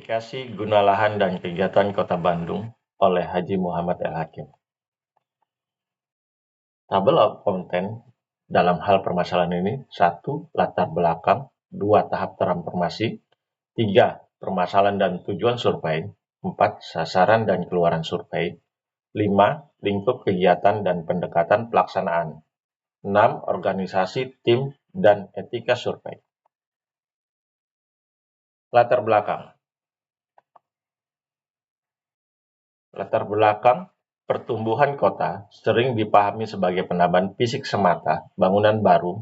Klasifikasi guna lahan dan kegiatan Kota Bandung oleh Haji Muhammad L. Hakim. Tabel of content dalam hal permasalahan ini: 1. Latar belakang, 2. Tahap transformasi, 3. Permasalahan dan tujuan survei, 4. Sasaran dan keluaran survei, 5. Lingkup kegiatan dan pendekatan pelaksanaan, 6. Organisasi tim dan etika survei. Latar belakang. Latar belakang pertumbuhan kota sering dipahami sebagai penambahan fisik semata, bangunan baru,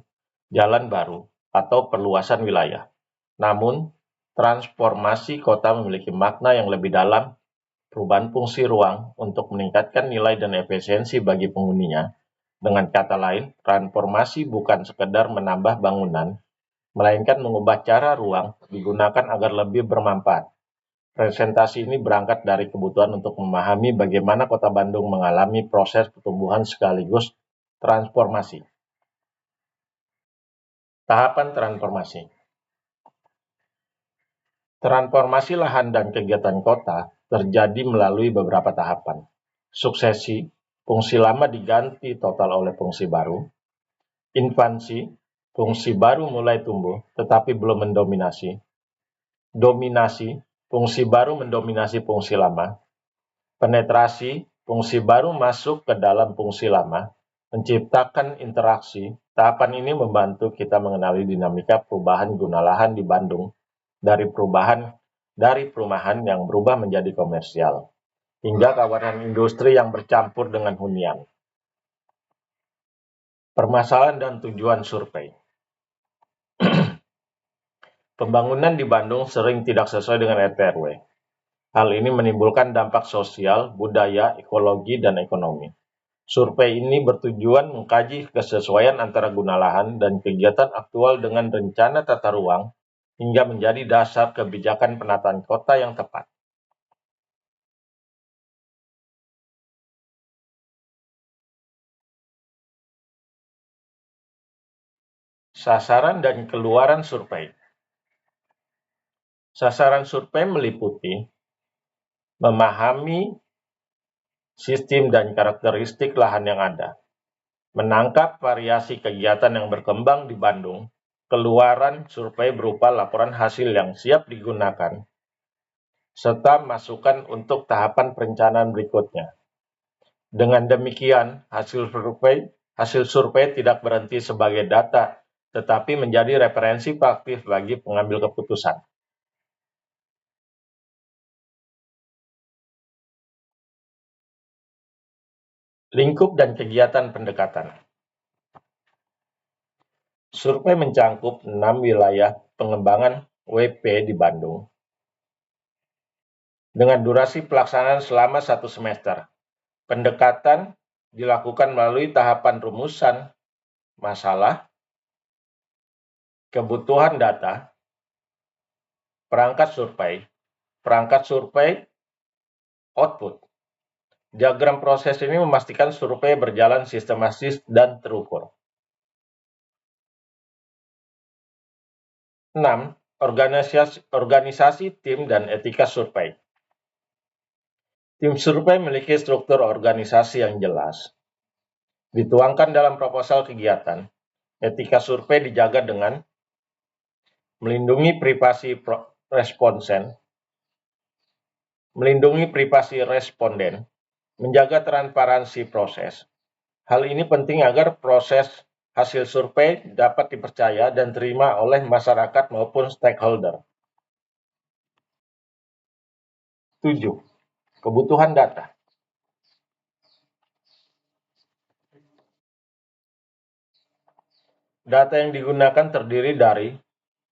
jalan baru, atau perluasan wilayah. Namun, transformasi kota memiliki makna yang lebih dalam, perubahan fungsi ruang untuk meningkatkan nilai dan efisiensi bagi penghuninya. Dengan kata lain, transformasi bukan sekedar menambah bangunan, melainkan mengubah cara ruang digunakan agar lebih bermanfaat. Presentasi ini berangkat dari kebutuhan untuk memahami bagaimana Kota Bandung mengalami proses pertumbuhan sekaligus transformasi. Tahapan transformasi. Transformasi lahan dan kegiatan kota terjadi melalui beberapa tahapan. Suksesi, fungsi lama diganti total oleh fungsi baru. Infansi, fungsi baru mulai tumbuh tetapi belum mendominasi. Dominasi, fungsi baru mendominasi fungsi lama. Penetrasi, fungsi baru masuk ke dalam fungsi lama, menciptakan interaksi. Tahapan ini membantu kita mengenali dinamika perubahan guna lahan di Bandung dari perumahan yang berubah menjadi komersial, hingga kawasan industri yang bercampur dengan hunian. Permasalahan dan tujuan survei. Pembangunan di Bandung sering tidak sesuai dengan RT/RW. Hal ini menimbulkan dampak sosial, budaya, ekologi, dan ekonomi. Survei ini bertujuan mengkaji kesesuaian antara guna lahan dan kegiatan aktual dengan rencana tata ruang hingga menjadi dasar kebijakan penataan kota yang tepat. Sasaran dan keluaran survei. Sasaran survei meliputi memahami sistem dan karakteristik lahan yang ada, menangkap variasi kegiatan yang berkembang di Bandung. Keluaran survei berupa laporan hasil yang siap digunakan, serta masukan untuk tahapan perencanaan berikutnya. Dengan demikian, hasil survei tidak berhenti sebagai data, tetapi menjadi referensi praktis bagi pengambil keputusan. Lingkup dan kegiatan pendekatan. Survei mencangkup 6 wilayah pengembangan WP di Bandung dengan durasi pelaksanaan selama 1 semester. Pendekatan dilakukan melalui tahapan rumusan masalah, kebutuhan data, perangkat survei, output. Diagram proses ini memastikan survei berjalan sistematis dan terukur. 6. Organisasi tim dan etika survei. Tim survei memiliki struktur organisasi yang jelas. Dituangkan dalam proposal kegiatan. Etika survei dijaga dengan melindungi privasi responden, menjaga transparansi proses. Hal ini penting agar proses hasil survei dapat dipercaya dan diterima oleh masyarakat maupun stakeholder. 7. Kebutuhan data. Data yang digunakan terdiri dari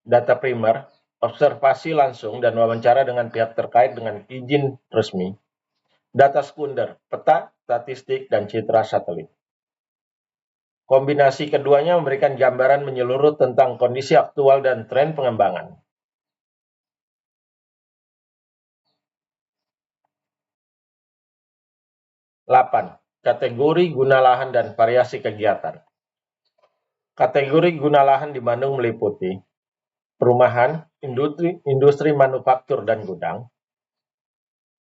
data primer, observasi langsung dan wawancara dengan pihak terkait dengan izin resmi, data sekunder, peta, statistik, dan citra satelit. Kombinasi keduanya memberikan gambaran menyeluruh tentang kondisi aktual dan tren pengembangan. 8. Kategori guna lahan dan variasi kegiatan. Kategori guna lahan di Bandung meliputi perumahan, industri manufaktur dan gudang,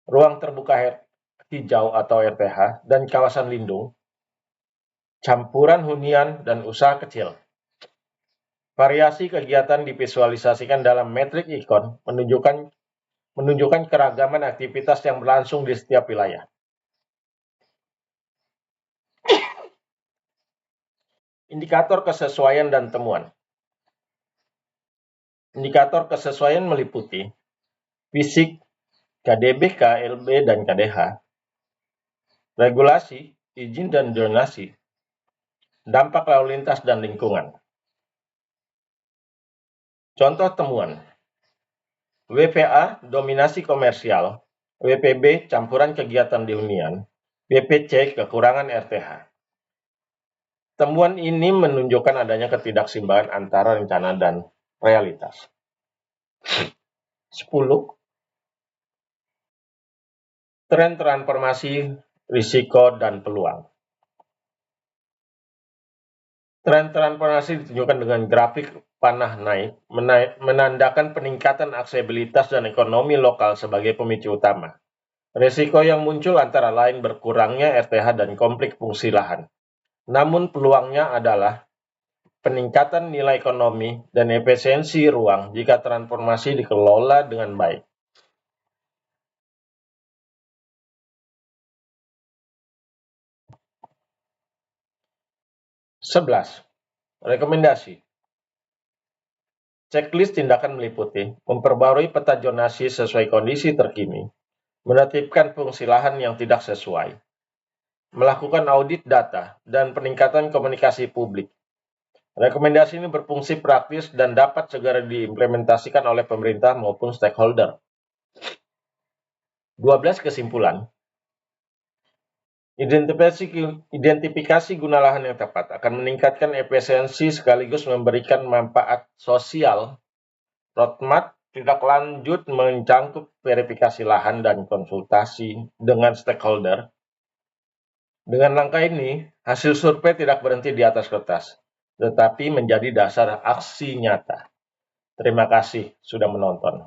ruang terbuka hijau atau RTH, dan kawasan lindung, campuran hunian dan usaha kecil. Variasi kegiatan divisualisasikan dalam metrik ikon menunjukkan keragaman aktivitas yang berlangsung di setiap wilayah. Indikator kesesuaian dan temuan. Indikator kesesuaian meliputi fisik, KDB, KLB, dan KDH, regulasi, izin dan zonasi, dampak lalu lintas dan lingkungan. Contoh temuan: WPA, dominasi komersial, WPB, campuran kegiatan di hunian, WPC, kekurangan RTH. Temuan ini menunjukkan adanya ketidakseimbangan antara rencana dan realitas. 10. Tren transformasi, risiko, dan peluang. Tren transformasi ditunjukkan dengan grafik panah naik, menandakan peningkatan aksesibilitas dan ekonomi lokal sebagai pemicu utama. Risiko yang muncul antara lain berkurangnya RTH dan konflik fungsi lahan. Namun peluangnya adalah peningkatan nilai ekonomi dan efisiensi ruang jika transformasi dikelola dengan baik. Sebelas. Rekomendasi. Checklist tindakan meliputi memperbarui peta zonasi sesuai kondisi terkini, menertibkan fungsi lahan yang tidak sesuai, melakukan audit data, dan peningkatan komunikasi publik. Rekomendasi ini berfungsi praktis dan dapat segera diimplementasikan oleh pemerintah maupun stakeholder. 12 kesimpulan. Identifikasi guna lahan yang tepat akan meningkatkan efisiensi sekaligus memberikan manfaat sosial. Roadmap tindak lanjut mencangkup verifikasi lahan dan konsultasi dengan stakeholder. Dengan langkah ini, hasil survei tidak berhenti di atas kertas, tetapi menjadi dasar aksi nyata. Terima kasih sudah menonton.